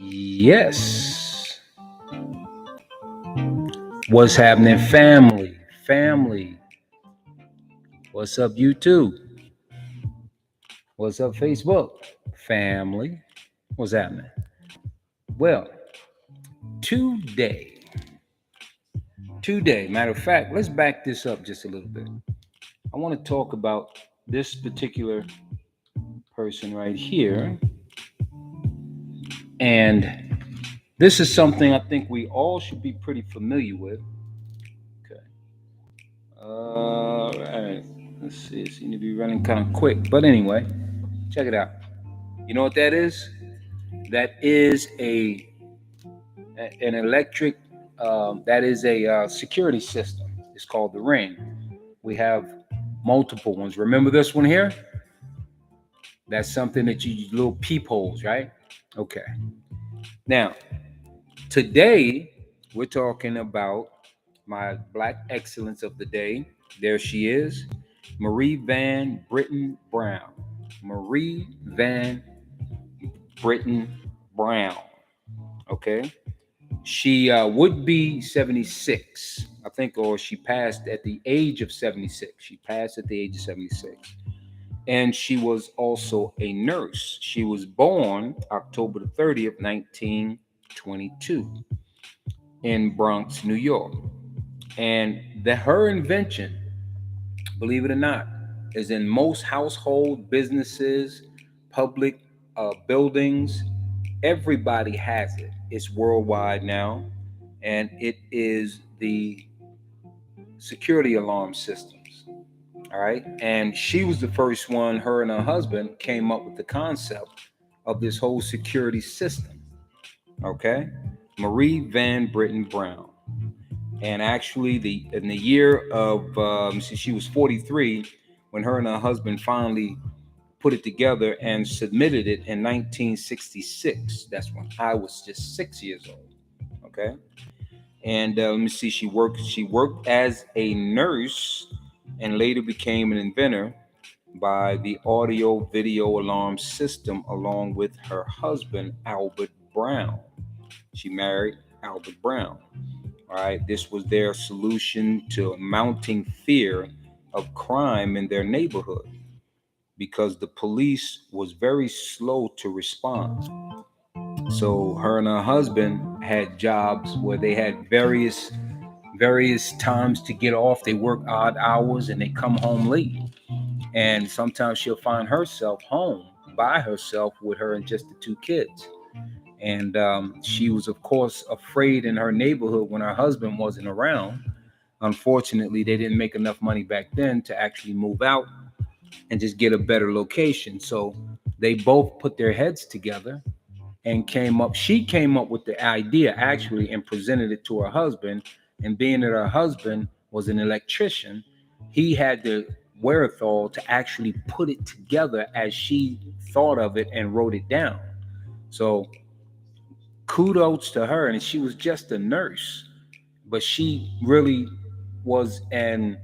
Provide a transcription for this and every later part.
Yes. What's happening, family? Family. What's up, YouTube? What's up, Facebook? Family. What's happening? Well, today, matter of fact, let's back this up just a little bit. I want to talk about this particular person right here. And this is something I think we all should be pretty familiar with. Okay. All right. Let's see. It seems to be running kind of quick. But anyway, check it out. You know what that is? That is an electric. That is a security system. It's called the Ring. We have multiple ones. Remember this one here? That's something that you use little peepholes, right? Okay. Now, today we're talking about my Black excellence of the day. There she is, Marie Van Brittan Brown. Marie Van Brittan Brown. Okay. She would be 76, I think, or she passed at the age of 76. She passed at the age of 76. And she was also a nurse. She was born October the 30th, 1922 in Bronx, New York. And her invention, believe it or not, is in most household businesses, public buildings. Everybody has it. It's worldwide now, and it is the security alarm systems. All right, and she was the first one. Her and her husband came up with the concept of this whole security system. Okay, Marie Van Brittan Brown. And actually, in the year of she was 43 when her and her husband finally put it together and submitted it in 1966. That's when I was just 6 years old. Okay, and let me see. She worked. She worked as a nurse and later became an inventor by the audio video alarm system along with her husband Albert Brown. She married Albert Brown. All right, this was their solution to mounting fear of crime in their neighborhood because the police was very slow to respond. So her and her husband had jobs where they had various times to get off. They work odd hours and they come home late. And sometimes she'll find herself home by herself with her and just the two kids. And she was, of course, afraid in her neighborhood when her husband wasn't around. Unfortunately, they didn't make enough money back then to actually move out and just get a better location. So they both put their heads together and she came up with the idea actually and presented it to her husband. And being that her husband was an electrician, he had the wherewithal to actually put it together as she thought of it and wrote it down. So kudos to her. And she was just a nurse, but she really was an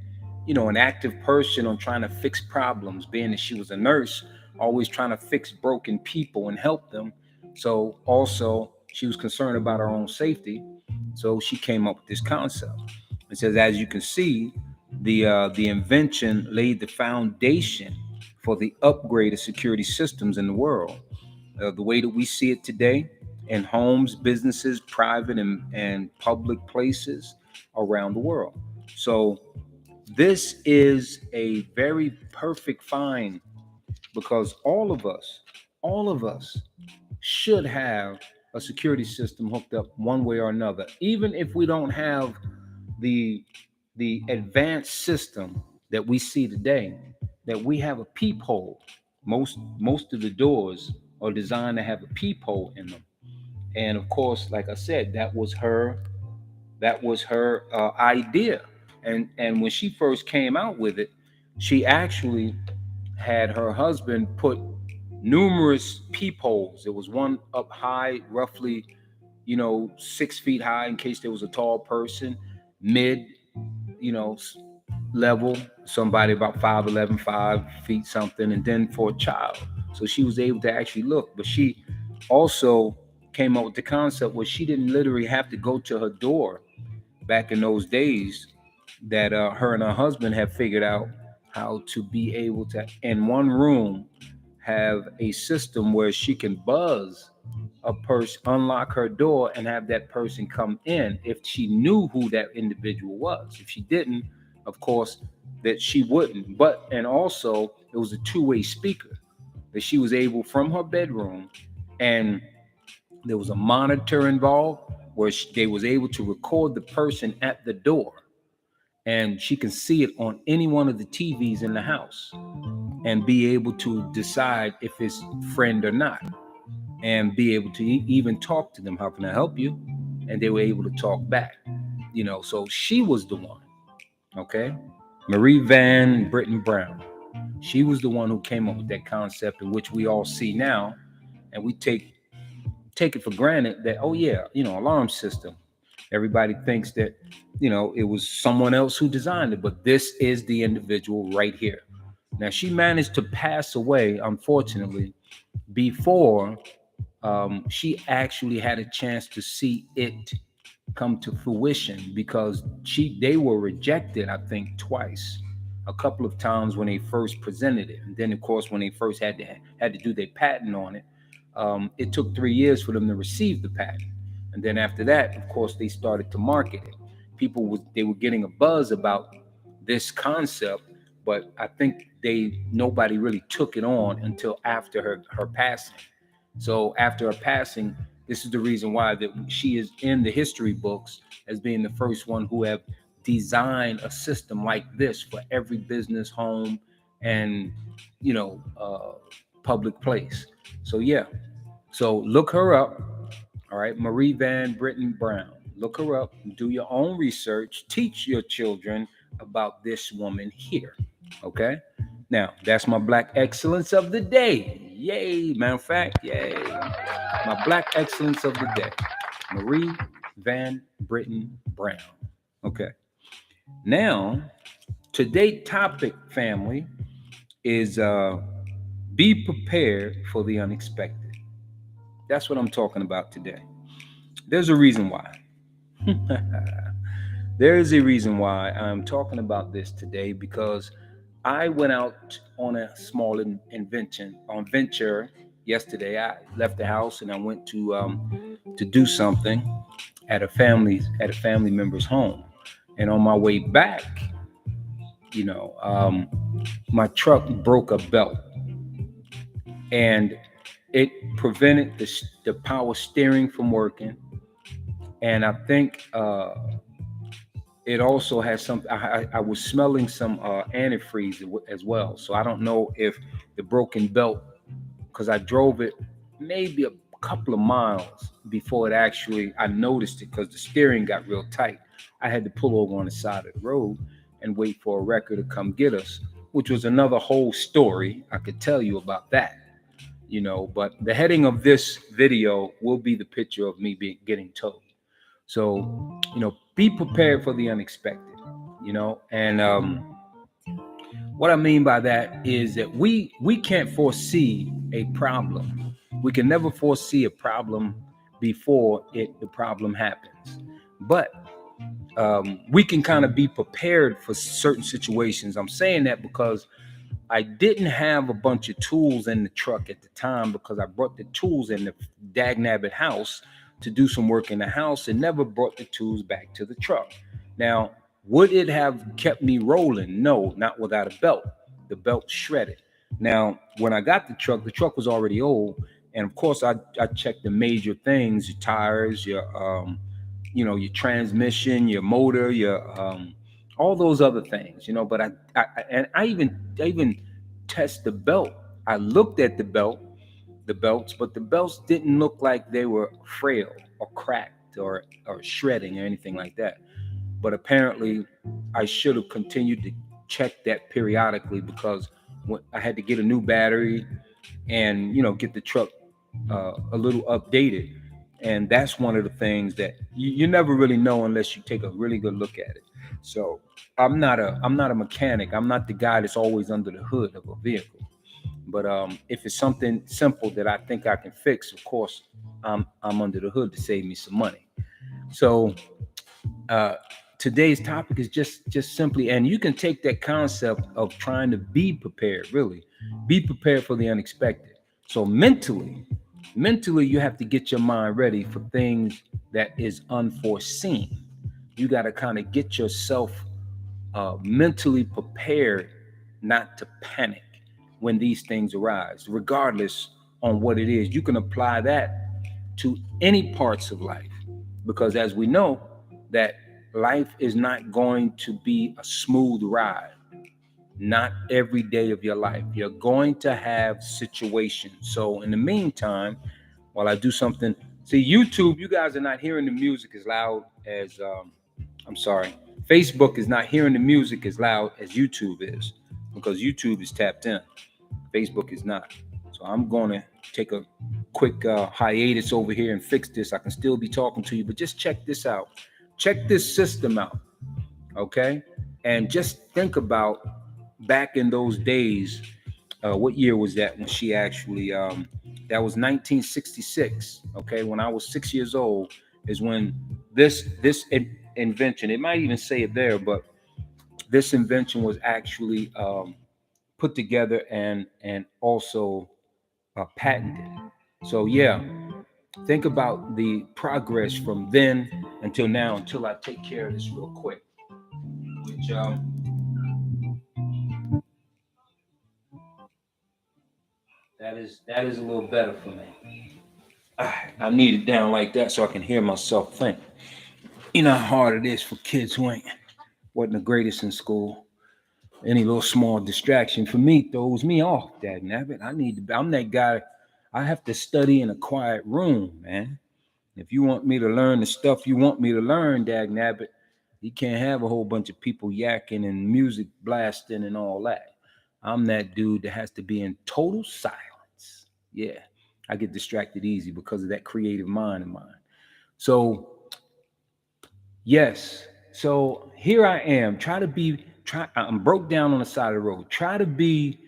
active person on trying to fix problems, being that she was a nurse, always trying to fix broken people and help them. So also she was concerned about her own safety. So she came up with this concept. It says, as you can see, the invention laid the foundation for the upgrade of security systems in the world. The way that we see it today in homes, businesses, private and public places around the world. So this is a very perfect find because all of us should have a security system hooked up one way or another, even if we don't have the advanced system that we see today. That we have a peephole. Most of the doors are designed to have a peephole in them, and of course, like I said, that was her idea. And when she first came out with it, she actually had her husband put numerous peepholes. There was one up high, roughly 6 feet high, in case there was a tall person, mid you know level, somebody about 5'11", 5 feet something, and then for a child. So she was able to actually look. But she also came up with the concept where she didn't literally have to go to her door back in those days, that her and her husband have figured out how to be able to, in one room, have a system where she can buzz a person, unlock her door, and have that person come in if she knew who that individual was. If she didn't, of course, that she wouldn't. But, and also, it was a two-way speaker that she was able from her bedroom, and there was a monitor involved where they was able to record the person at the door, and she can see it on any one of the TVs in the house and be able to decide if it's friend or not, and be able to even talk to them. How can I help you? And they were able to talk back, so she was the one. Okay. Marie Van Britton Brown. She was the one who came up with that concept, in which we all see now, and we take it for granted that, oh yeah, alarm system. Everybody thinks that, it was someone else who designed it, but this is the individual right here. Now, she managed to pass away, unfortunately, before she actually had a chance to see it come to fruition, because they were rejected, I think, twice, a couple of times when they first presented it, and then of course when they first had to do their patent on it. It took 3 years for them to receive the patent, and then after that, of course, they started to market it. They were getting a buzz about this concept, but I think nobody really took it on until after her passing. So after her passing, this is the reason why that she is in the history books as being the first one who have designed a system like this for every business, home, and public place. So yeah, so look her up. All right, Marie Van Britton Brown. Look her up. Do your own research. Teach your children about this woman here. Okay. Now, that's my Black Excellence of the Day. Yay. Matter of fact, yay. My Black Excellence of the Day. Marie Van Britton Brown. Okay. Now, today's topic, family, is be prepared for the unexpected. That's what I'm talking about today. There's a reason why. There is a reason why I'm talking about this today, because I went out on a small venture yesterday. I left the house and I went to do something at a family member's home. And on my way back, my truck broke a belt, and it prevented the power steering from working. And I think it also has some. I was smelling some antifreeze as well. So I don't know if the broken belt, because I drove it maybe a couple of miles before I noticed it, because the steering got real tight. I had to pull over on the side of the road and wait for a wrecker to come get us, which was another whole story. I could tell you about that, but the heading of this video will be the picture of me getting towed. So, be prepared for the unexpected, and what I mean by that is that we can't foresee a problem. We can never foresee a problem before the problem happens. But we can kind of be prepared for certain situations. I'm saying that because I didn't have a bunch of tools in the truck at the time, because I brought the tools in the dagnabbit house to do some work in the house and never brought the tools back to the truck. Now, would it have kept me rolling? No, not without a belt. The belt shredded. Now, when I got the truck was already old. And of course, I checked the major things: your tires, your transmission, your motor, your all those other things, But I even test the belt. I looked at the belts, but the belts didn't look like they were frail or cracked or shredding or anything like that. But apparently, I should have continued to check that periodically, because I had to get a new battery and get the truck a little updated. And that's one of the things that you never really know unless you take a really good look at it. So I'm not a mechanic. I'm not the guy that's always under the hood of a vehicle. But if it's something simple that I think I can fix, of course, I'm under the hood to save me some money. So uh, today's topic is just simply, and you can take that concept of trying to be prepared, really be prepared for the unexpected. So mentally you have to get your mind ready for things that is unforeseen. You got to kind of get yourself mentally prepared not to panic when these things arise, regardless on what it is. You can apply that to any parts of life, because as we know that life is not going to be a smooth ride. Not every day of your life you're going to have situations. So in the meantime, while I do something, see, YouTube, you guys are not hearing the music as loud as I'm sorry, Facebook is not hearing the music as loud as YouTube is, because YouTube is tapped in, Facebook is not. So I'm going to take a quick hiatus over here and fix this. I can still be talking to you, but just check this out. Check this system out, okay? And just think about back in those days. What year was that when she actually? That was 1966. Okay, when I was 6 years old is when this invention. It might even say it there, but this invention was actually put together and also patented. So yeah, think about the progress from then until now. Until I take care of this real quick, which that is a little better for me. I need it down like that so I can hear myself think. You know how hard it is for kids who wasn't the greatest in school. Any little small distraction for me throws me off. Dad nabbit. I'm that guy. I have to study in a quiet room, man. If you want me to learn the stuff you want me to learn, Dag Nabbit, you can't have a whole bunch of people yakking and music blasting and all that. I'm that dude that has to be in total silence. Yeah, I get distracted easy because of that creative mind of mine. So, yes. So here I am. I'm broke down on the side of the road. Try to be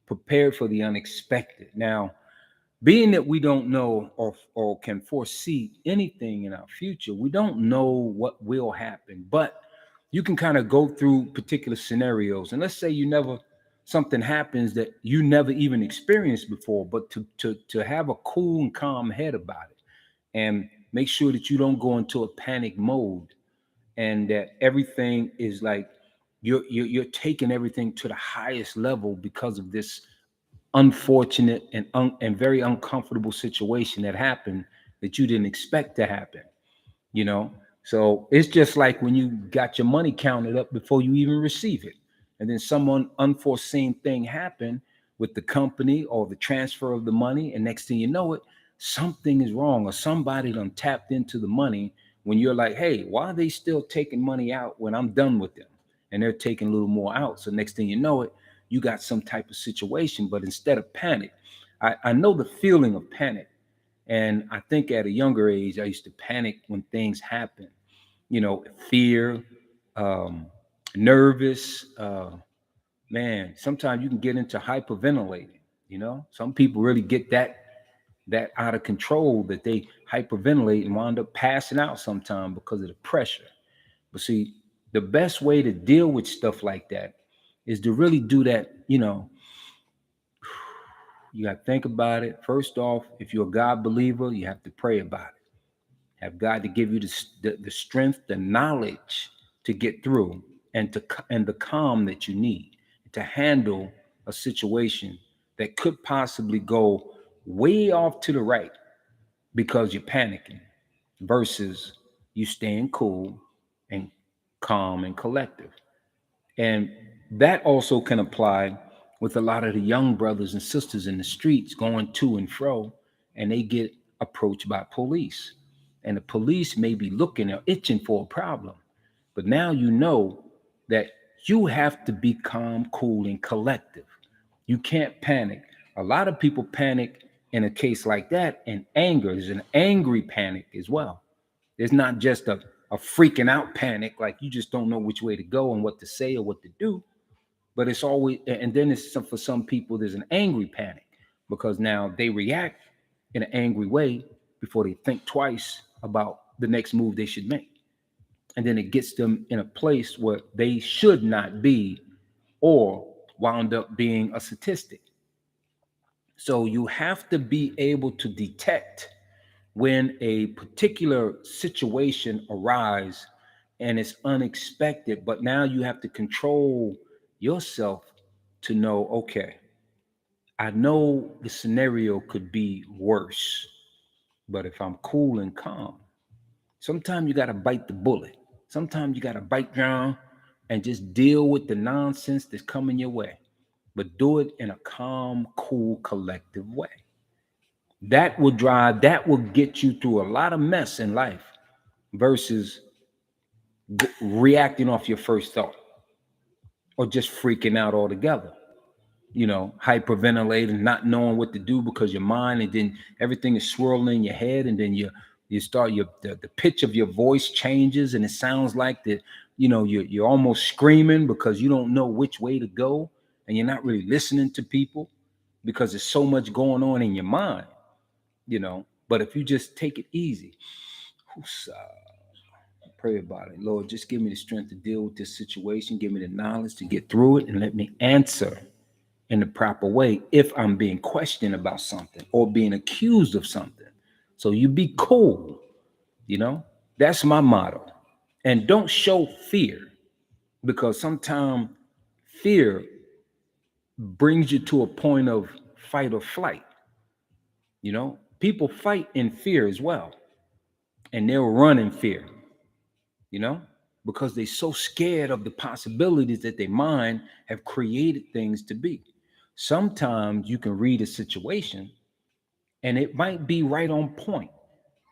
prepared for the unexpected. Now, being that we don't know or can foresee anything in our future, we don't know what will happen, but you can kind of go through particular scenarios. And let's say something happens that you never even experienced before, but to have a cool and calm head about it and make sure that you don't go into a panic mode, and that everything is like you're taking everything to the highest level because of this unfortunate and very uncomfortable situation that happened that you didn't expect to happen, you know. So it's just like when you got your money counted up before you even receive it, and then someone unforeseen thing happened with the company or the transfer of the money, and next thing you know it, something is wrong or somebody done tapped into the money when you're like, hey, why are they still taking money out when I'm done with them? And they're taking a little more out. So next thing you know it, you got some type of situation. But instead of panic, I know the feeling of panic. And I think at a younger age, I used to panic when things happen, fear, um, nervous. Man, sometimes you can get into hyperventilating. Some people really get that out of control, that they hyperventilate and wind up passing out sometime because of the pressure. But see, the best way to deal with stuff like that is to really do that. You got to think about it. First off, if you're a God believer, you have to pray about it. Have God to give you the strength, the knowledge to get through, and the calm that you need to handle a situation that could possibly go way off to the right because you're panicking, versus you staying cool and calm and collective. And that also can apply with a lot of the young brothers and sisters in the streets going to and fro, and they get approached by police. And the police may be looking or itching for a problem. But now you know that you have to be calm, cool, and collective. You can't panic. A lot of people panic in a case like that, and anger is an angry panic as well. It's not just a freaking out panic, like you just don't know which way to go and what to say or what to do. But it's always, and then for some people, there's an angry panic because now they react in an angry way before they think twice about the next move they should make. And then it gets them in a place where they should not be or wound up being a statistic. So you have to be able to detect when a particular situation arises and it's unexpected, but now you have to control yourself to know, okay, I know the scenario could be worse, but if I'm cool and calm, sometimes you got to bite the bullet. Sometimes you got to bite down and just deal with the nonsense that's coming your way, but do it in a calm, cool, collective way. That will get you through a lot of mess in life versus reacting off your first thought or just freaking out altogether. Hyperventilating, not knowing what to do because your mind, and then everything is swirling in your head, and then you start the pitch of your voice changes, and it sounds like you're almost screaming because you don't know which way to go, and you're not really listening to people because there's so much going on in your mind. But if you just take it easy, pray about it. Lord, just give me the strength to deal with this situation. Give me the knowledge to get through it, and let me answer in the proper way if I'm being questioned about something or being accused of something. So you be cool, That's my motto. And don't show fear, because sometimes fear brings you to a point of fight or flight. People fight in fear as well, and they'll run in fear, you know, because they're so scared of the possibilities that their mind have created things to be. Sometimes you can read a situation and it might be right on point.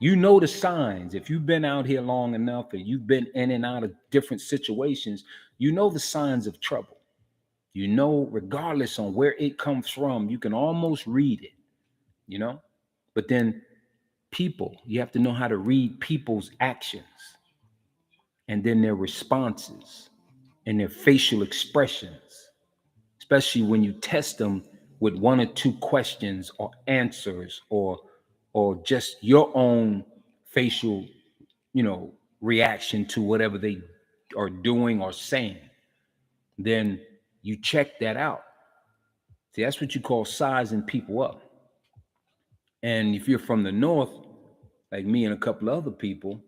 You know the signs. If you've been out here long enough and you've been in and out of different situations, you know the signs of trouble. Regardless on where it comes from, you can almost read it, you know. But then you have to know how to read people's actions and then their responses and their facial expressions, especially when you test them with one or two questions or answers, or just your own facial, reaction to whatever they are doing or saying. Then you check that out. See, that's what you call sizing people up. And if you're from the north, like me and a couple of other people,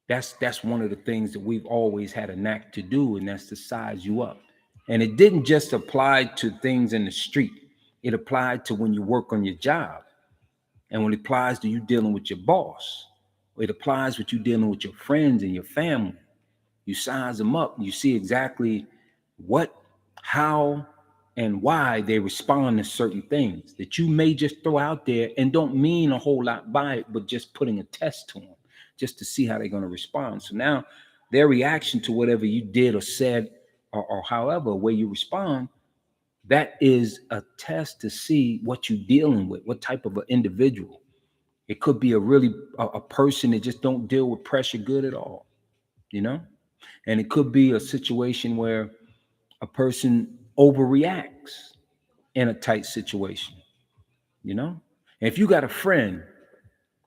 that's one of the things that we've always had a knack to do, and that's to size you up. And it didn't just apply to things in the street. It applied to when you work on your job. And when it applies to you dealing with your boss, it applies with you dealing with your friends and your family. You size them up and you see exactly what, how, and why they respond to certain things that you may just throw out there and don't mean a whole lot by it, but just putting a test to them just to see how they're going to respond. So now their reaction to whatever you did or said, or however way you respond, that is a test to see what you're dealing with, what type of an individual. It could be a person that just don't deal with pressure good at all, and it could be a situation where a person overreacts in a tight situation, And if you got a friend,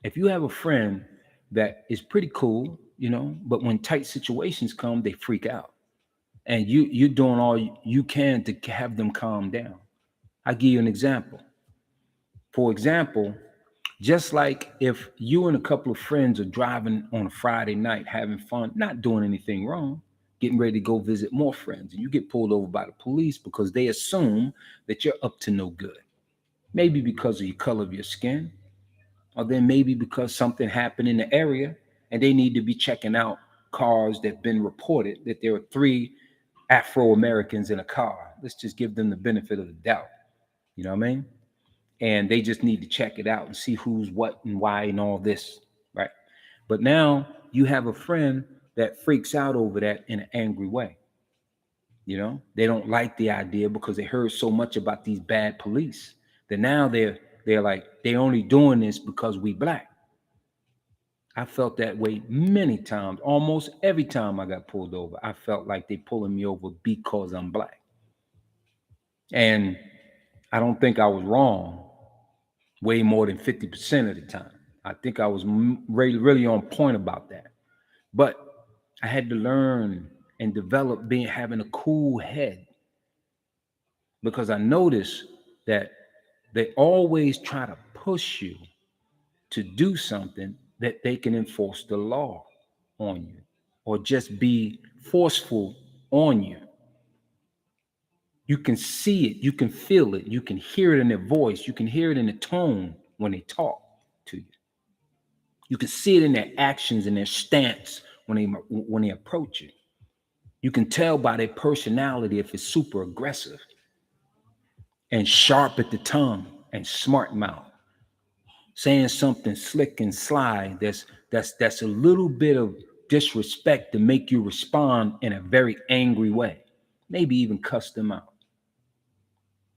if you have a friend that is pretty cool, but when tight situations come, they freak out, and you're doing all you can to have them calm down. I'll give you an example. For example, just like if you and a couple of friends are driving on a Friday night, having fun, not doing anything wrong, getting ready to go visit more friends, and you get pulled over by the police because they assume that you're up to no good. Maybe because of your color of your skin, or then maybe because something happened in the area and they need to be checking out cars that have been reported that there are 3 Afro-Americans in a car. Let's just give them the benefit of the doubt. You know what I mean? And they just need to check it out and see who's what and why and all this, right? But now you have a friend that freaks out over that in an angry way. They don't like the idea because they heard so much about these bad police that now they're like, they only doing this because we black. I felt that way many times. Almost every time I got pulled over, I felt like they pulling me over because I'm black. And I don't think I was wrong way more than 50% of the time. I think I was really, really on point about that. But I had to learn and develop having a cool head, because I noticed that they always try to push you to do something that they can enforce the law on you or just be forceful on you. You can see it, you can feel it, you can hear it in their voice, you can hear it in the tone when they talk to you. You can see it in their actions and their stance when they approach you. You can tell by their personality if it's super aggressive and sharp at the tongue and smart mouth, saying something slick and sly that's a little bit of disrespect to make you respond in a very angry way, maybe even cuss them out.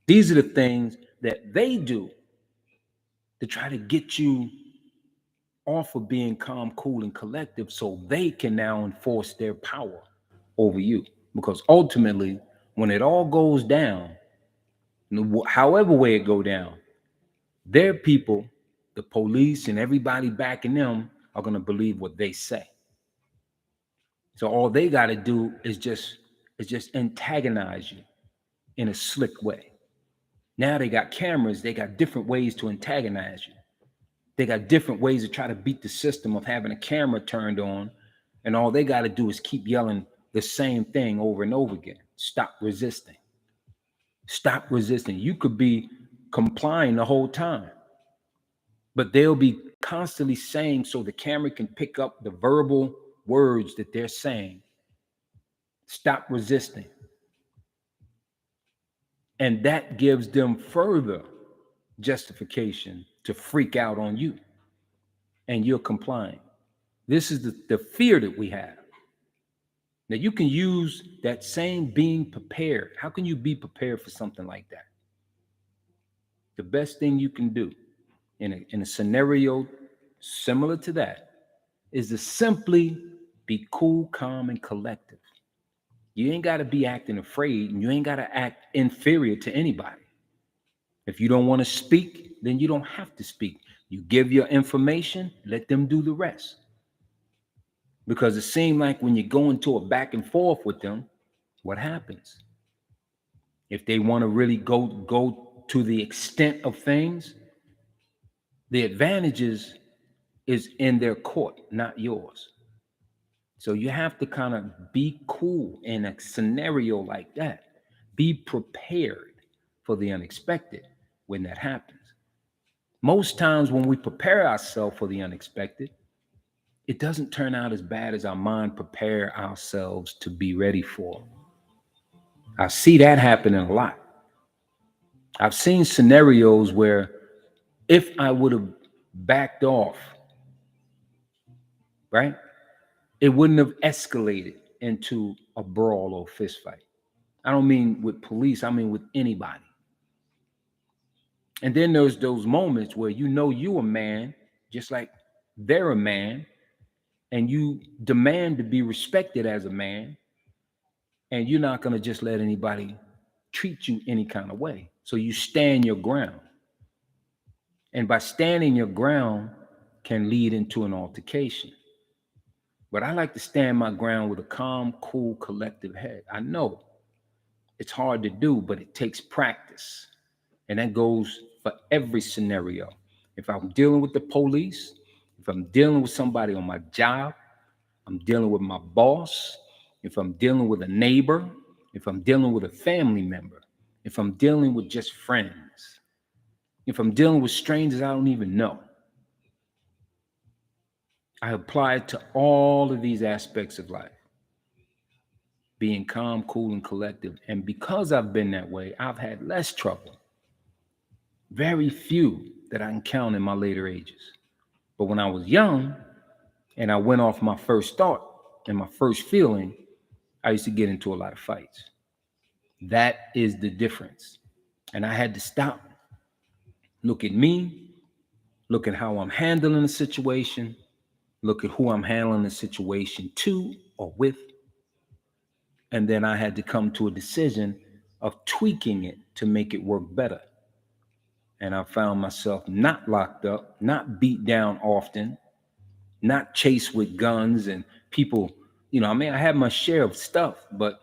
These are the things that they do to try to get you off of being calm, cool, and collective so they can now enforce their power over you. Because ultimately, when it all goes down, however way it go down, their people, the police and everybody backing them, are going to believe what they say. So all they got to do is just antagonize you in a slick way. Now they got cameras, they got different ways to antagonize you. They got different ways to try to beat the system of having a camera turned on, and all they got to do is keep yelling the same thing over and over again. Stop resisting. Stop resisting. You could be complying the whole time, but they'll be constantly saying, so the camera can pick up the verbal words that they're saying. Stop resisting. And that gives them further justification to freak out on you. And you're complying. This is the fear that we have. Now, you can use that same being prepared. How can you be prepared for something like that? The best thing you can do in a scenario similar to that is to simply be cool, calm, and collective. You ain't got to be acting afraid, and you ain't got to act inferior to anybody. If you don't want to speak, then you don't have to speak. You give your information, let them do the rest. Because it seems like when you go into a back and forth with them, what happens? If they want to really go to the extent of things, the advantages is in their court, not yours. So you have to kind of be cool in a scenario like that. Be prepared for the unexpected when that happens. Most times when we prepare ourselves for the unexpected, it doesn't turn out as bad as our mind prepare ourselves to be ready for. I see that happening a lot. I've seen scenarios where if I would have backed off, right, it wouldn't have escalated into a brawl or fist fight. I don't mean with police, I mean with anybody. And then there's those moments where you know you're a man, just like they're a man, and you demand to be respected as a man, and you're not going to just let anybody treat you any kind of way. So you stand your ground. And by standing your ground can lead into an altercation. But I like to stand my ground with a calm, cool, collective head. I know it's hard to do, but it takes practice. And that goes for every scenario. If I'm dealing with the police, if I'm dealing with somebody on my job, I'm dealing with my boss, if I'm dealing with a neighbor, if I'm dealing with a family member, if I'm dealing with just friends, if I'm dealing with strangers I don't even know, I apply it to all of these aspects of life. Being calm, cool, and collective. And because I've been that way, I've had less trouble. Very few that I can count in my later ages. But when I was young and I went off my first thought and my first feeling, I used to get into a lot of fights. That is the difference. And I had to stop, look at me, look at how I'm handling the situation, look at who I'm handling the situation to or with. And then I had to come to a decision of tweaking it to make it work better. And I found myself not locked up, not beat down often, not chased with guns and people. I mean, I had my share of stuff, but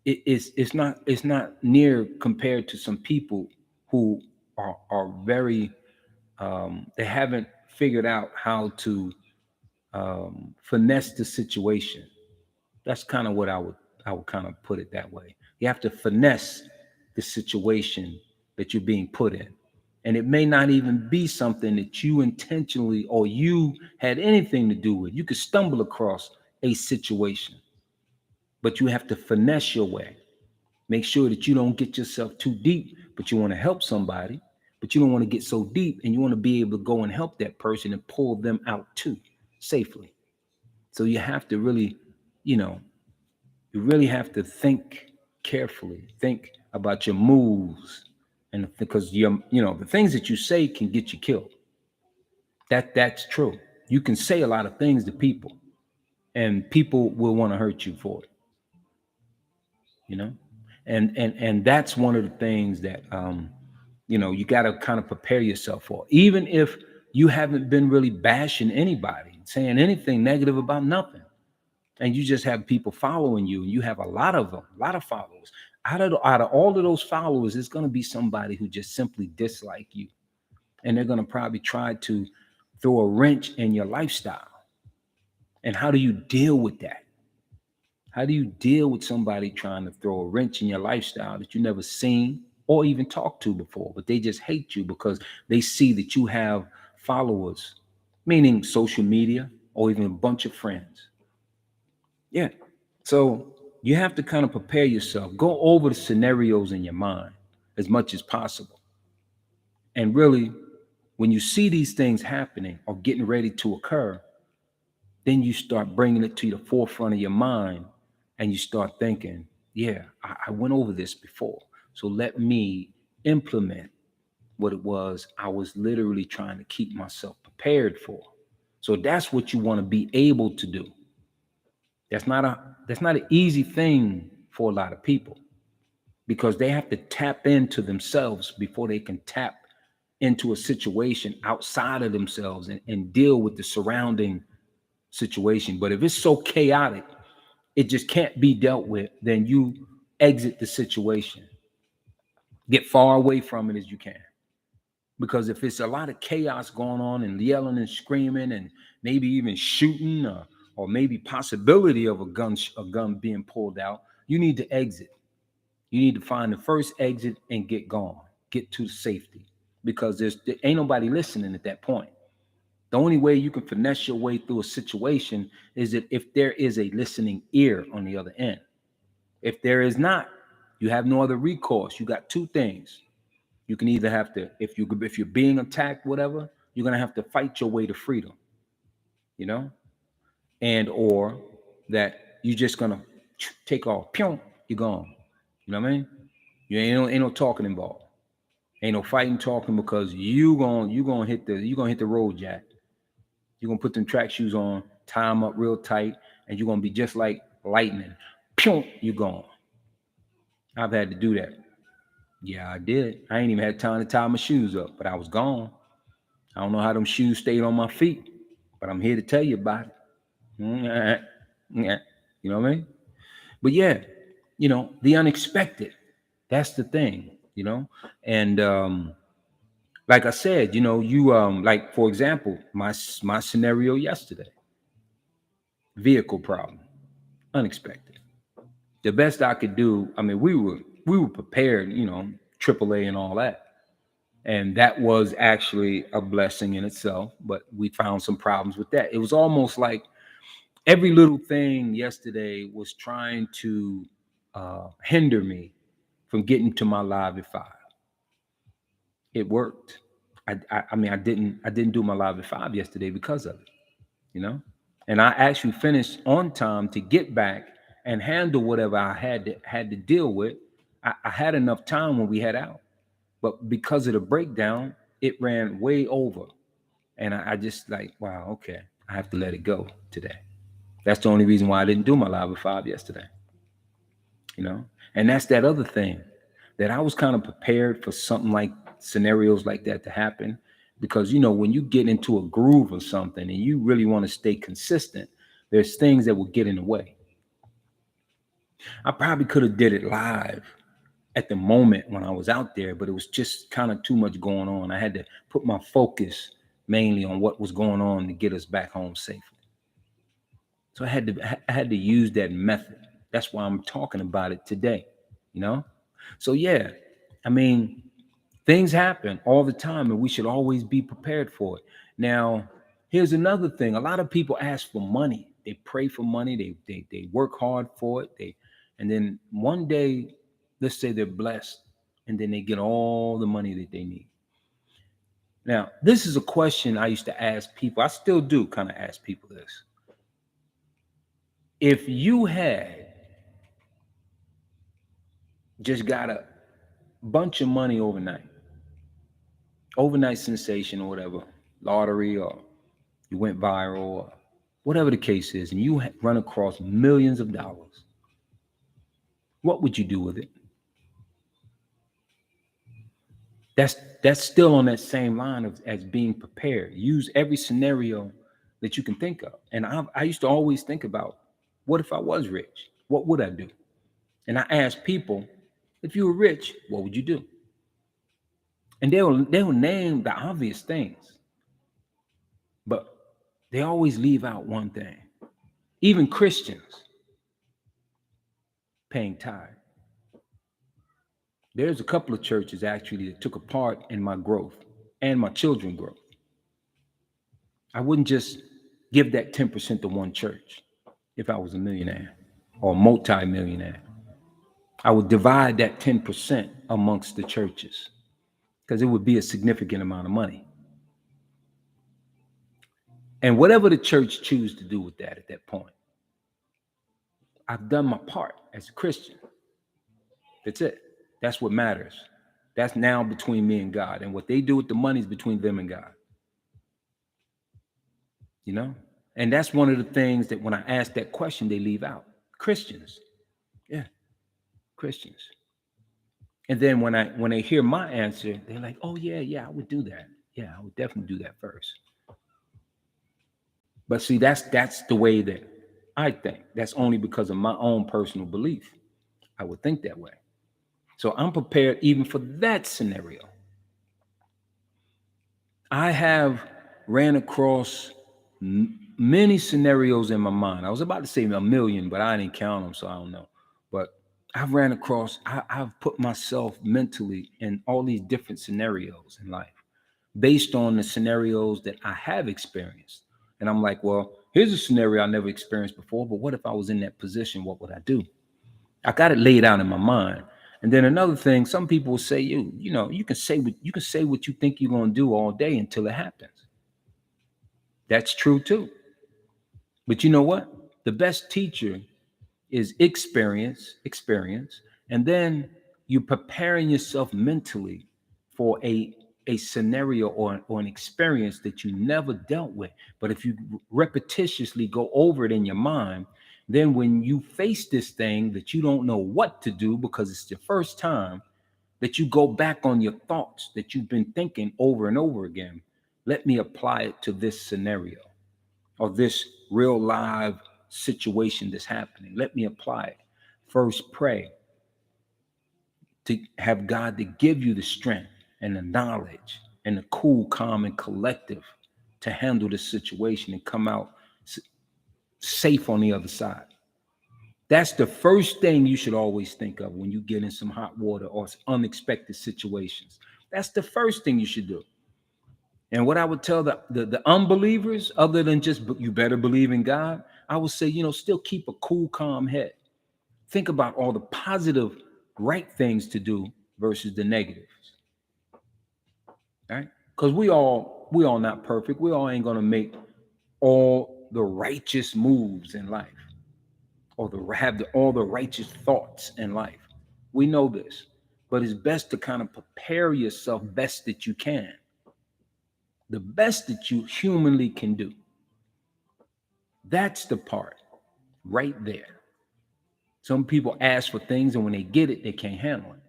it's not near compared to some people who are very they haven't figured out how to finesse the situation. That's kind of what I would kind of put it that way. You have to finesse the situation that you're being put in. And it may not even be something that you intentionally or you had anything to do with. You could stumble across a situation, but you have to finesse your way. Make sure that you don't get yourself too deep, but you want to help somebody, but you don't want to get so deep, and you want to be able to go and help that person and pull them out too safely. So you have to really, you know, you really have to think carefully, think about your moves, and because the things that you say can get you killed. That's true. You can say a lot of things to people, and people will want to hurt you for it. You know, and that's one of the things that you got to kind of prepare yourself for, even if you haven't been really bashing anybody, saying anything negative about nothing, and you just have people following you, and you have a lot of them, a lot of followers. Out of all of those followers, it's going to be somebody who just simply dislike you, and they're going to probably try to throw a wrench in your lifestyle. And how do you deal with that? How do you deal with somebody trying to throw a wrench in your lifestyle that you never seen or even talked to before, but they just hate you because they see that you have followers, meaning social media or even a bunch of friends? Yeah. So you have to kind of prepare yourself, go over the scenarios in your mind as much as possible. And really, when you see these things happening or getting ready to occur, then you start bringing it to the forefront of your mind, and you start thinking, yeah, I went over this before. So let me implement what it was I was literally trying to keep myself prepared for. So that's what you want to be able to do. That's not an easy thing for a lot of people, because they have to tap into themselves before they can tap into a situation outside of themselves and deal with the surrounding situation. But if it's so chaotic, it just can't be dealt with, then you exit the situation. Get far away from it as you can. Because if it's a lot of chaos going on and yelling and screaming and maybe even shooting, or maybe possibility of a gun being pulled out, you need to exit. You need to find the first exit and get gone. Get to safety. Because there ain't nobody listening at that point. The only way you can finesse your way through a situation is that if there is a listening ear on the other end. If there is not, you have no other recourse. You got two things. You can either have to, if you're being attacked, whatever, you're gonna have to fight your way to freedom, you know, and or that you're just gonna take off, pew, you're gone. You know what I mean? You ain't no talking involved. Ain't no fighting talking, because you gonna hit the road, Jack. You're gonna put them track shoes on, tie them up real tight, and you're gonna be just like lightning. Pew, you gone. I've had to do that. Yeah, I did. I ain't even had time to tie my shoes up, but I was gone. I don't know how them shoes stayed on my feet, but I'm here to tell you about it. Mm, You know what I mean? But yeah, the unexpected. That's the thing. And like I said, you like, for example, my scenario yesterday, vehicle problem, unexpected. The best I could do, I mean, we were prepared, AAA and all that. And that was actually a blessing in itself, but we found some problems with that. It was almost like every little thing yesterday was trying to hinder me from getting to my live at 5. It worked. I mean, I didn't do my live at 5 yesterday because of it, you know. And I actually finished on time to get back and handle whatever I had to deal with. I had enough time when we had out, but because of the breakdown, it ran way over, and I just like, wow, okay, I have to let it go today. That's the only reason why I didn't do my live at 5 yesterday, you know. And that's that other thing. that I was kind of prepared for something like scenarios like that to happen. Because, you know, when you get into a groove or something and you really want to stay consistent, there's things that will get in the way. I probably could have did it live at the moment when I was out there, but it was just kind of too much going on. I had to put my focus mainly on what was going on to get us back home safely. So I had to use that method. That's why I'm talking about it today, you know? So yeah, I mean, things happen all the time and we should always be prepared for it. Now, here's another thing. A lot of people ask for money. They pray for money, they work hard for it. And then one day, let's say they're blessed, and then they get all the money that they need. Now, this is a question I used to ask people. I still do kind of ask people this. If you had just got a bunch of money overnight sensation or whatever, lottery, or you went viral, or whatever the case is, and you run across millions of dollars, what would you do with it? That's still on that same line of as being prepared. Use every scenario that you can think of. And I used to always think about, what if I was rich? What would I do? And I ask people, if you were rich, what would you do? And they'll name the obvious things, but they always leave out one thing. Even Christians, paying tithe. There's a couple of churches actually that took a part in my growth and my children's growth. I wouldn't just give that 10% to one church if I was a millionaire or multi-millionaire. I would divide that 10% amongst the churches because it would be a significant amount of money. And whatever the church choose to do with that at that point, I've done my part as a Christian. That's it. That's what matters. That's now between me and God. And what they do with the money is between them and God. You know? And that's one of the things that when I ask that question, they leave out. Christians. Yeah, Christians. And then when they hear my answer, they're like, oh yeah, I would do that. Yeah, I would definitely do that first. But see, that's the way that I think. That's only because of my own personal belief. I would think that way. So I'm prepared even for that scenario. I have ran across many scenarios in my mind. I was about to say a million, but I didn't count them, so I don't know. But I've put myself mentally in all these different scenarios in life based on the scenarios that I have experienced. And I'm like, well, here's a scenario I never experienced before, but what if I was in that position? What would I do? I got it laid out in my mind. And then another thing, some people will say, you know, you can say what you think you're gonna do all day until it happens. That's true too. But you know what? The best teacher is experience, and then you're preparing yourself mentally for a scenario or an experience that you never dealt with. But if you repetitiously go over it in your mind, then when you face this thing that you don't know what to do because it's the first time, that you go back on your thoughts that you've been thinking over and over again. Let me apply it to this scenario or this real live situation that's happening. Let me apply it. First, pray to have God to give you the strength and the knowledge and the cool, calm, and collective to handle the situation and come out safe on the other side. That's the first thing you should always think of when you get in some hot water or unexpected situations. That's the first thing you should do. And what I would tell the unbelievers, other than just you better believe in God, I would say, still keep a cool, calm head. Think about all the positive, right things to do versus the negatives. Right? Because we all not perfect. We all ain't gonna make all the righteous moves in life or all the righteous thoughts in life. We know this, but it's best to kind of prepare yourself best that you can, the best that you humanly can do. That's the part right there. Some people ask for things and when they get it, they can't handle it.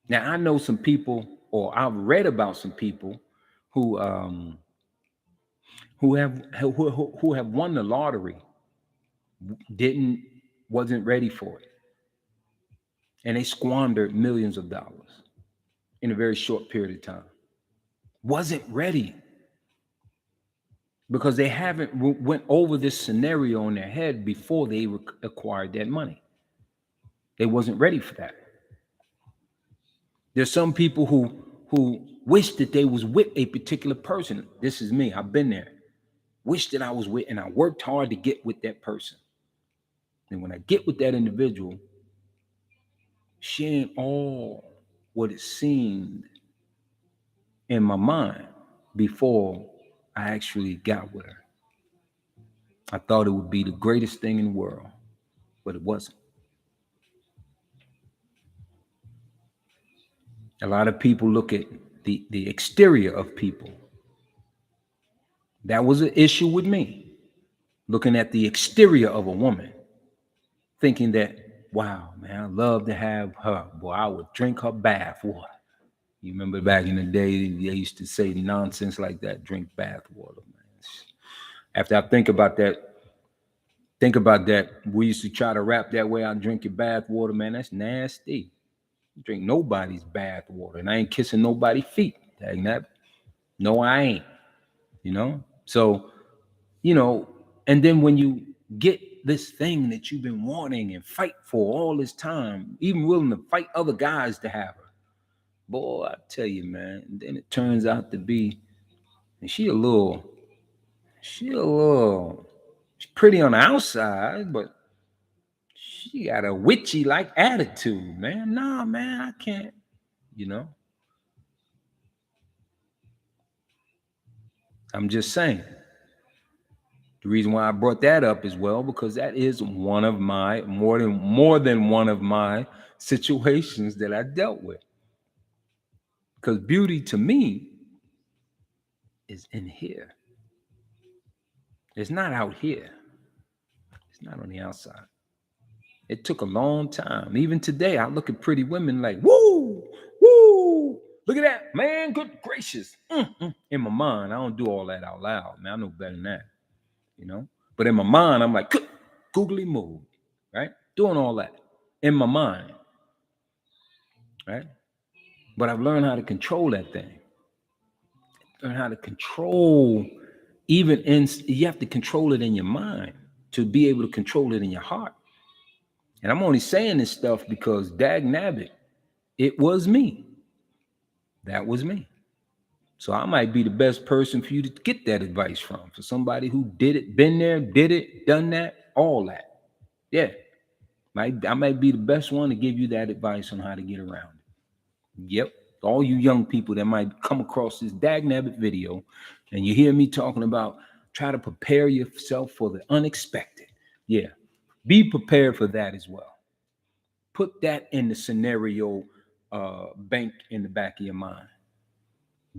Now I know some people, or I've read about some people who who have won the lottery, didn't wasn't ready for it, and they squandered millions of dollars in a very short period of time. Wasn't ready because they haven't went over this scenario in their head before they acquired that money. They wasn't ready for that. There's some people who wish that they was with a particular person. This is me. I've been there. Wish that I was with, and I worked hard to get with that person. And when I get with that individual, she ain't all what it seemed in my mind before I actually got with her. I thought it would be the greatest thing in the world, but it wasn't. A lot of people look at the exterior of people. That was an issue with me, looking at the exterior of a woman, thinking that, wow, man, I love to have her. Boy, I would drink her bath water. You remember back in the day, they used to say nonsense like that, drink bath water, man. After I think about that, we used to try to rap that way. I drink your bath water, man. That's nasty. Drink nobody's bath water, and I ain't kissing nobody's feet. Dang that. No, I ain't. You know? So, you know, and then when you get this thing that you've been wanting and fight for all this time, even willing to fight other guys to have her, boy, I tell you, man, and then it turns out to be, and she's pretty on the outside, but she got a witchy like attitude, man. Nah, man, I can't, you know. I'm just saying. The reason why I brought that up as well, because that is one of my more than one of my situations that I dealt with. Because beauty to me is in here. It's not out here. It's not on the outside. It took a long time. Even today, I look at pretty women like, woo, woo, look at that, man, good gracious. In my mind, I don't do all that out loud, man. I know better than that, you know? But in my mind, I'm like, googly moo, right? Doing all that in my mind, right? But I've learned how to control that thing. Learn how to control, you have to control it in your mind to be able to control it in your heart. And I'm only saying this stuff because dag nabbit, it was me. That was me. So I might be the best person for you to get that advice from, for somebody who did it, been there, did it, done that, all that. Yeah. I might be the best one to give you that advice on how to get around it. Yep. All you young people that might come across this dag nabbit video and you hear me talking about try to prepare yourself for the unexpected. Yeah. Be prepared for that as well. Put that in the scenario bank in the back of your mind.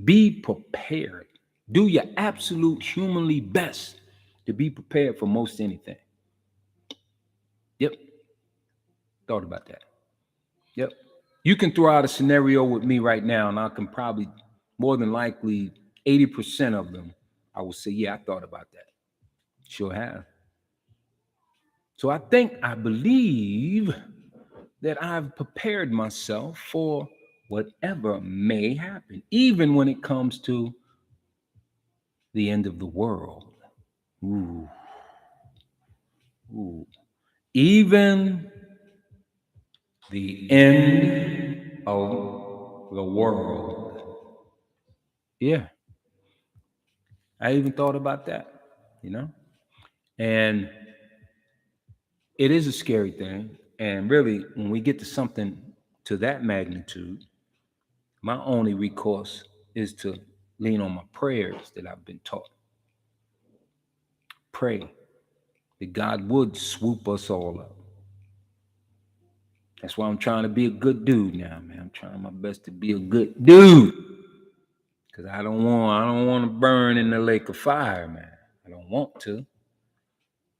Be prepared. Do your absolute humanly best to be prepared for most anything. Yep. Thought about that. Yep. You can throw out a scenario with me right now, and I can probably more than likely 80% of them, I will say, yeah, I thought about that. Sure have. So I believe that I've prepared myself for whatever may happen, even when it comes to the end of the world. Ooh, ooh. Even the end of the world. Yeah, I even thought about that, you know? And it is a scary thing. And really, when we get to something to that magnitude, my only recourse is to lean on my prayers that I've been taught. Pray that God would swoop us all up. That's why I'm trying to be a good dude now, man. I'm trying my best to be a good dude. Cause I don't want to burn in the lake of fire, man. I don't want to.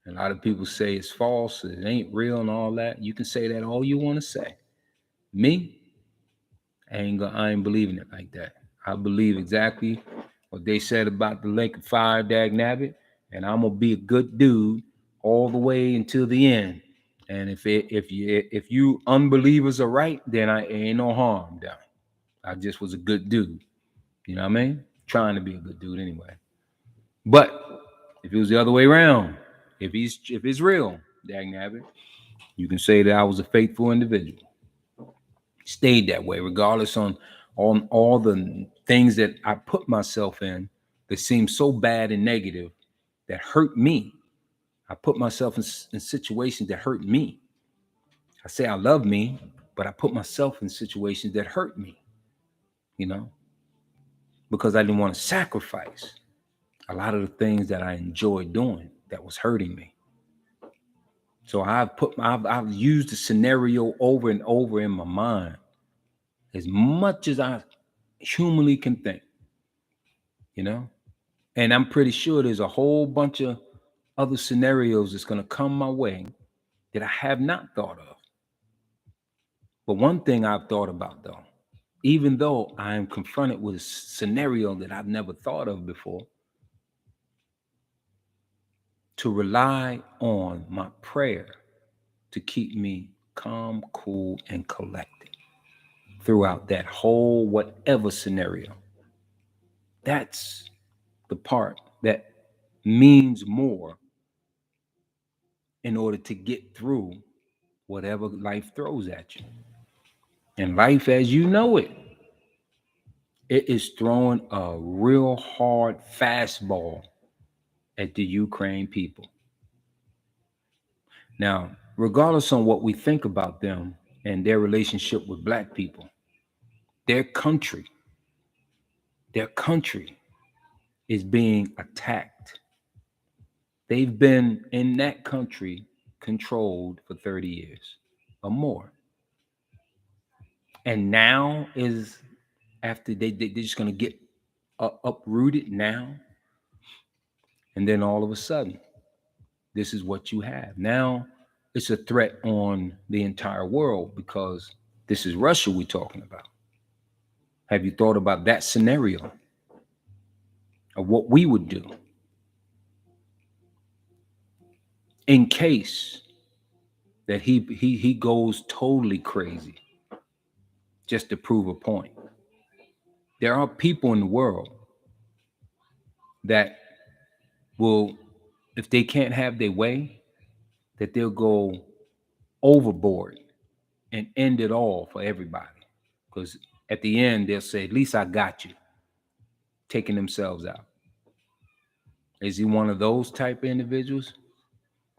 A lot of people say it's false, it ain't real and all that. You can say that all you want to say. Me, I ain't believing it like that. I believe exactly what they said about the lake of fire, dag nabbit, and I'm gonna be a good dude all the way until the end. And if you unbelievers are right, then I ain't no harm done. I just was a good dude. You know what I mean? Trying to be a good dude anyway. But if it was the other way around, if it's real, dag nabbit, you can say that I was a faithful individual. Stayed that way, regardless on all the things that I put myself in that seemed so bad and negative that hurt me. I put myself in situations that hurt me. I say I love me, but I put myself in situations that hurt me, you know, because I didn't want to sacrifice a lot of the things that I enjoyed doing that was hurting me. So I've used the scenario over and over in my mind as much as I humanly can think, you know? And I'm pretty sure there's a whole bunch of other scenarios that's going to come my way that I have not thought of. But one thing I've thought about, though, even though I am confronted with a scenario that I've never thought of before, to rely on my prayer to keep me calm, cool, and collected throughout that whole whatever scenario. That's the part that means more in order to get through whatever life throws at you. And life as you know it is throwing a real hard fastball at the Ukraine people. Now, regardless on what we think about them and their relationship with black people, their country, their country is being attacked. They've been in that country controlled for 30 years or more. And now is after they're just going to get uprooted now. And then all of a sudden, this is what you have. Now it's a threat on the entire world because this is Russia we're talking about. Have you thought about that scenario of what we would do in case that he goes totally crazy just to prove a point? There are people in the world that will, if they can't have their way, that they'll go overboard and end it all for everybody. Because at the end, they'll say, at least I got you, taking themselves out. Is he one of those type of individuals?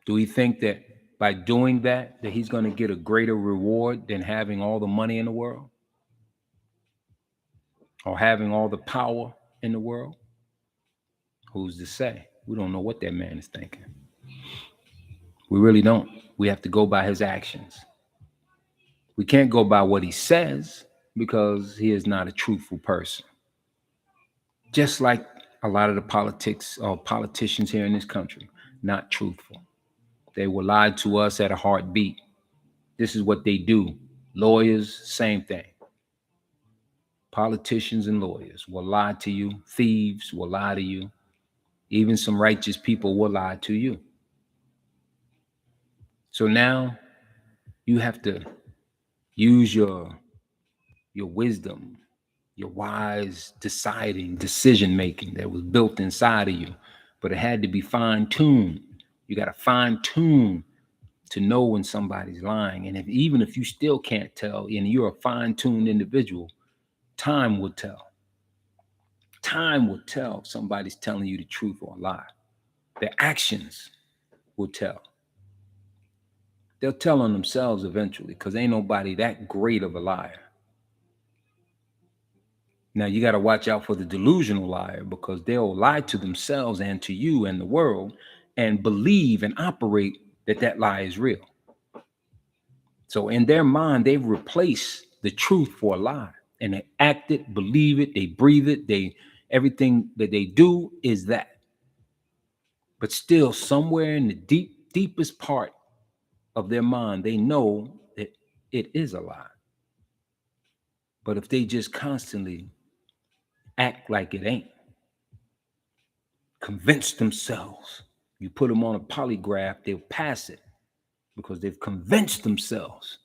Do we think that by doing that he's going to get a greater reward than having all the money in the world or having all the power in the world? Who's to say? We don't know what that man is thinking. We really don't. We have to go by his actions. We can't go by what he says because he is not a truthful person. Just like a lot of the politicians here in this country, not truthful. They will lie to us at a heartbeat. This is what they do. Lawyers, same thing. Politicians and lawyers will lie to you. Thieves will lie to you. Even some righteous people will lie to you. So now you have to use your wisdom, your wise decision making that was built inside of you, but it had to be fine-tuned. You got to fine-tune to know when somebody's lying. And even if you still can't tell and you're a fine-tuned individual, time will tell. Time will tell if somebody's telling you the truth or a lie. Their actions will tell. They'll tell on themselves eventually because ain't nobody that great of a liar. Now, you got to watch out for the delusional liar because they'll lie to themselves and to you and the world and believe and operate that lie is real. So in their mind, they've replaced the truth for a lie and they act it, believe it, they breathe it, everything that they do is that. But still, somewhere in the deepest part of their mind, they know that it is a lie. But if they just constantly act like it ain't, convince themselves, you put them on a polygraph, they'll pass it because they've convinced themselves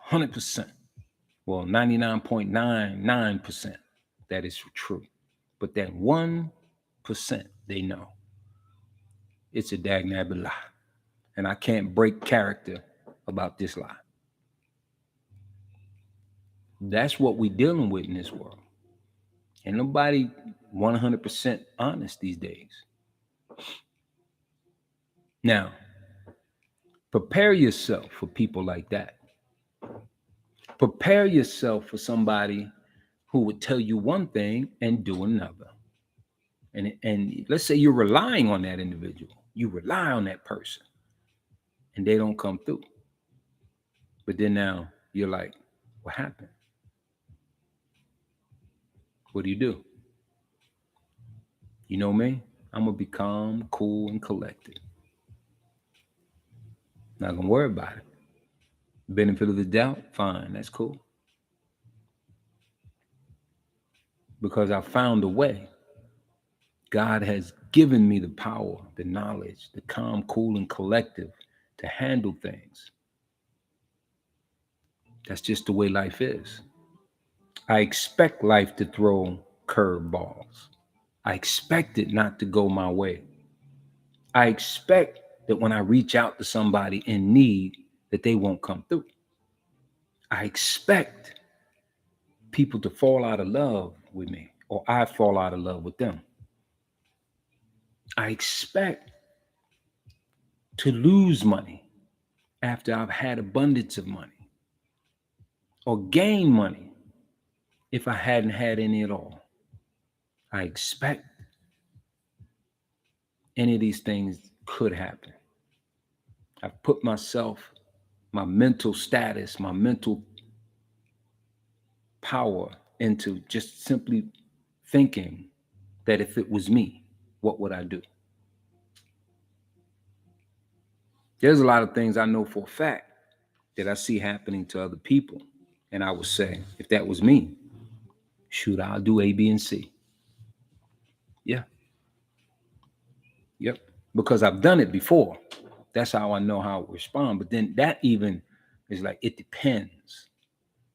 100%. Well, 99.99% that is true. But that 1% they know it's a dagnabbit lie. And I can't break character about this lie. That's what we're dealing with in this world. Ain't nobody 100% honest these days. Now, prepare yourself for people like that. Prepare yourself for somebody who would tell you one thing and do another. And let's say you're relying on that individual. You rely on that person and they don't come through. But then now you're like, what happened? What do? You know me? I'm going to be calm, cool, and collected. Not going to worry about it. Benefit of the doubt, fine, that's cool. Because I found a way. God has given me the power, the knowledge, the calm, cool, and collective to handle things. That's just the way life is. I expect life to throw curveballs. I expect it not to go my way. I expect that when I reach out to somebody in need, that they won't come through. I expect people to fall out of love with me, or I fall out of love with them. I expect to lose money after I've had abundance of money, or gain money if I hadn't had any at all. I expect any of these things could happen. I've put myself, my mental status, my mental power into just simply thinking that if it was me, what would I do? There's a lot of things I know for a fact that I see happening to other people. And I would say, if that was me, shoot, I'll do A, B, and C. Yeah. Yep. Because I've done it before. That's how I know how to respond. But then that even is like, it depends.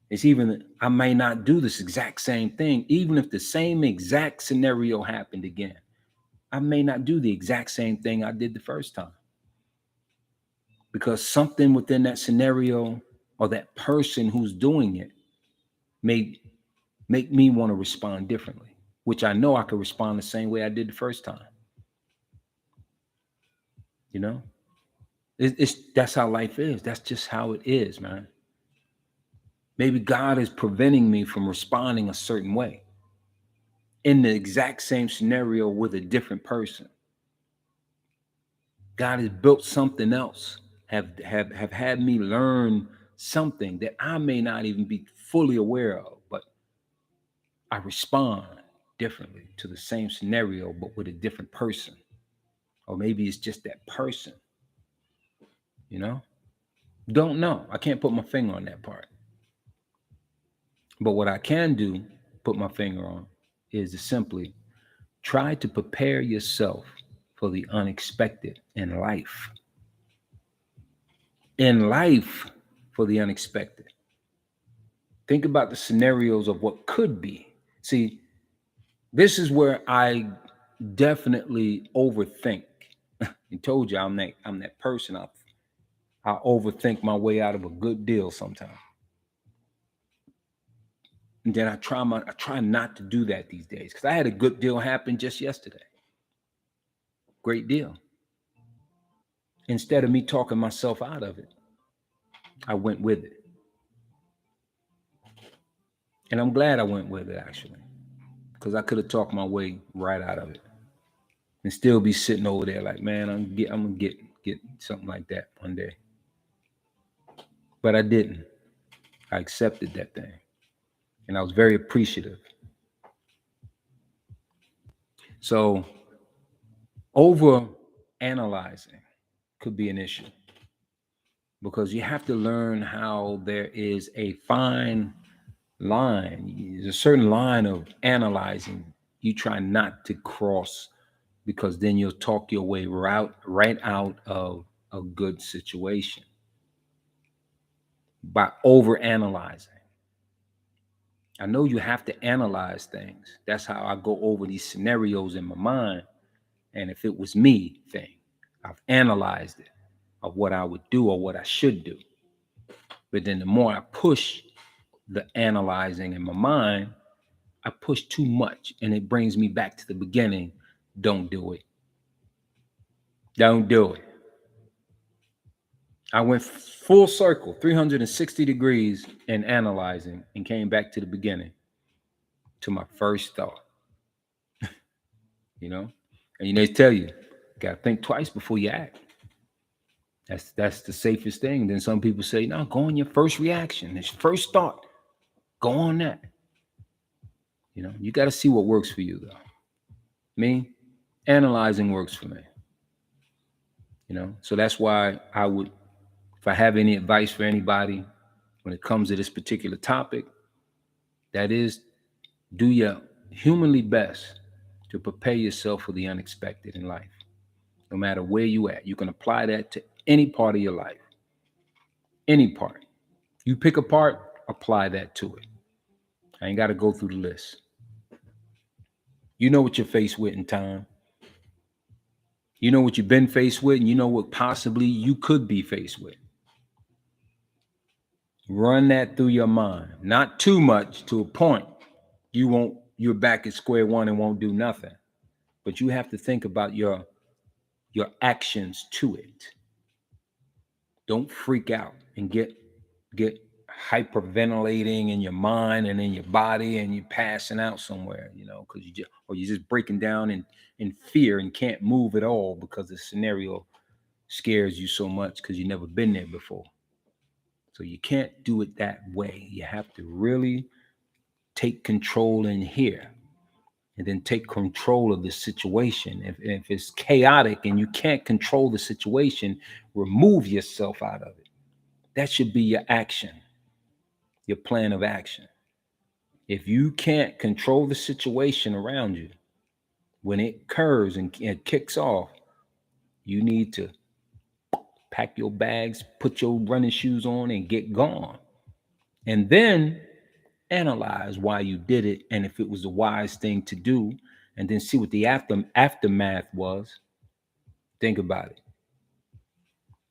It's even, I may not do this exact same thing, even if the same exact scenario happened again. I may not do the exact same thing I did the first time. Because something within that scenario or that person who's doing it may make me want to respond differently, which I know I could respond the same way I did the first time. You know, that's how life is. That's just how it is, man. Maybe God is preventing me from responding a certain way in the exact same scenario with a different person. God has built something else, have had me learn something that I may not even be fully aware of, but I respond differently to the same scenario, but with a different person. Or maybe it's just that person, you know? Don't know. I can't put my finger on that part. But what I can do, put my finger on, is to simply try to prepare yourself for the unexpected in life. In life, for the unexpected. Think about the scenarios of what could be. See, this is where I definitely overthink. I told you I'm that person. I overthink my way out of a good deal sometimes. And then I try not to do that these days, because I had a good deal happen just yesterday. Great deal. Instead of me talking myself out of it, I went with it. And I'm glad I went with it, actually, because I could have talked my way right out of it and still be sitting over there like, man, I'm gonna get something like that one day. But I didn't. I accepted that thing, and I was very appreciative. So over analyzing could be an issue, because you have to learn how there is a fine line. There's a certain line of analyzing you try not to cross, because then you'll talk your way right out of a good situation by over analyzing. I know you have to analyze things. That's how I go over these scenarios in my mind. And if it was me thing, I've analyzed it of what I would do or what I should do. But then the more I push the analyzing in my mind, I push too much and it brings me back to the beginning. Don't do it. Don't do it. I went full circle, 360 degrees in analyzing and came back to the beginning, to my first thought, you know? And they tell you, gotta think twice before you act. That's the safest thing. Then some people say, no, go on your first reaction. It's first thought. Go on that. You know, you got to see what works for you, though. Me, analyzing works for me. You know, so that's why I would, if I have any advice for anybody when it comes to this particular topic, that is, do your humanly best to prepare yourself for the unexpected in life. No matter where you at, you can apply that to any part of your life. Any part. You pick a part, apply that to it. I ain't got to go through the list. You know what you're faced with in time. You know what you've been faced with, and you know what possibly you could be faced with. Run that through your mind. Not too much to a point you're back at square one and won't do nothing. But you have to think about your actions to it. Don't freak out and get hyperventilating in your mind and in your body, and you're passing out somewhere, you know, because you're just breaking down in fear and can't move at all because the scenario scares you so much because you've never been there before. So you can't do it that way. You have to really take control in here, and then take control of the situation. If it's chaotic and you can't control the situation, remove yourself out of it. That should be your action, your plan of action. If you can't control the situation around you, when it occurs and it kicks off, you need to pack your bags, put your running shoes on, and get gone. And then analyze why you did it and if it was the wise thing to do, and then see what the aftermath was. Think about it.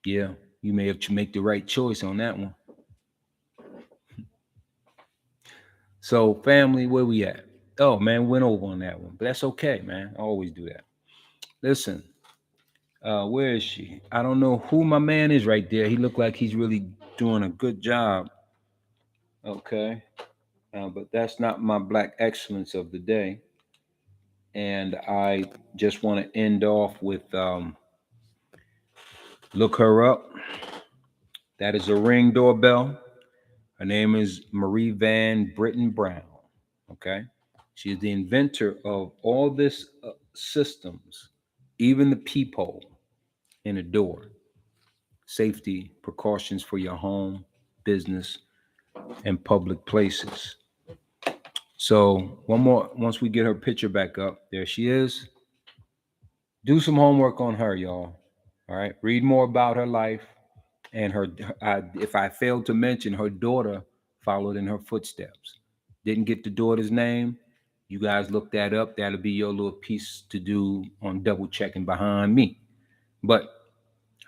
Yeah, you may have to make the right choice on that one. So, family, where we at? Oh man, went over on that one, but that's okay, man. I always do that. Listen, where is she? I don't know who my man is right there. He looked like he's really doing a good job. Okay, but that's not my black excellence of the day. And I just want to end off with look her up. That is a Ring doorbell. Her name is Marie Van Britton Brown. Okay. She is the inventor of all this systems, even the peephole in a door, safety precautions for your home, business, and public places. So one more, once we get her picture back up, there she is. Do some homework on her, y'all. All right. Read more about her life. And if I failed to mention, her daughter followed in her footsteps. Didn't get the daughter's name. You guys look that up. That'll be your little piece to do on double checking behind me. But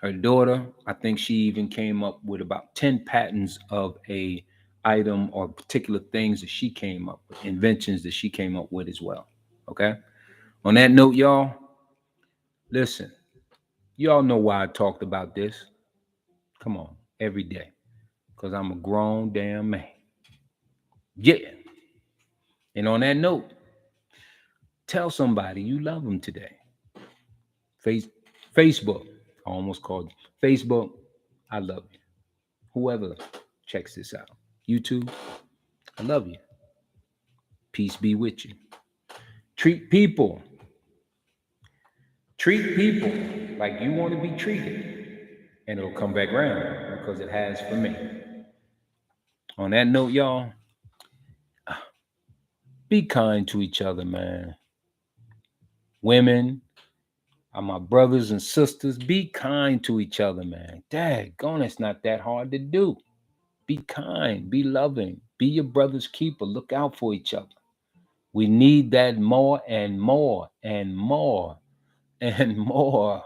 her daughter, I think she even came up with about 10 patents of a item or particular things that she came up with, inventions that she came up with as well. Okay. On that note, y'all, listen, y'all know why I talked about this. Come on, every day. Because I'm a grown damn man. Yeah. And on that note, tell somebody you love them today. Facebook, I almost called you. Facebook, I love you. Whoever checks this out. YouTube, I love you. Peace be with you. Treat people like you want to be treated, and it'll come back around because it has for me. On that note, y'all, Be kind to each other, man. Women are my brothers and sisters. Be kind to each other, man. Daggone, it's not that hard to do. Be kind, be loving, be your brother's keeper. Look out for each other. We need that more and more and more and more.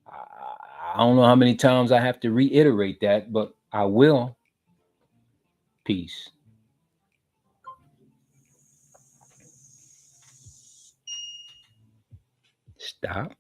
I don't know how many times I have to reiterate that, but I will. Peace. Stop.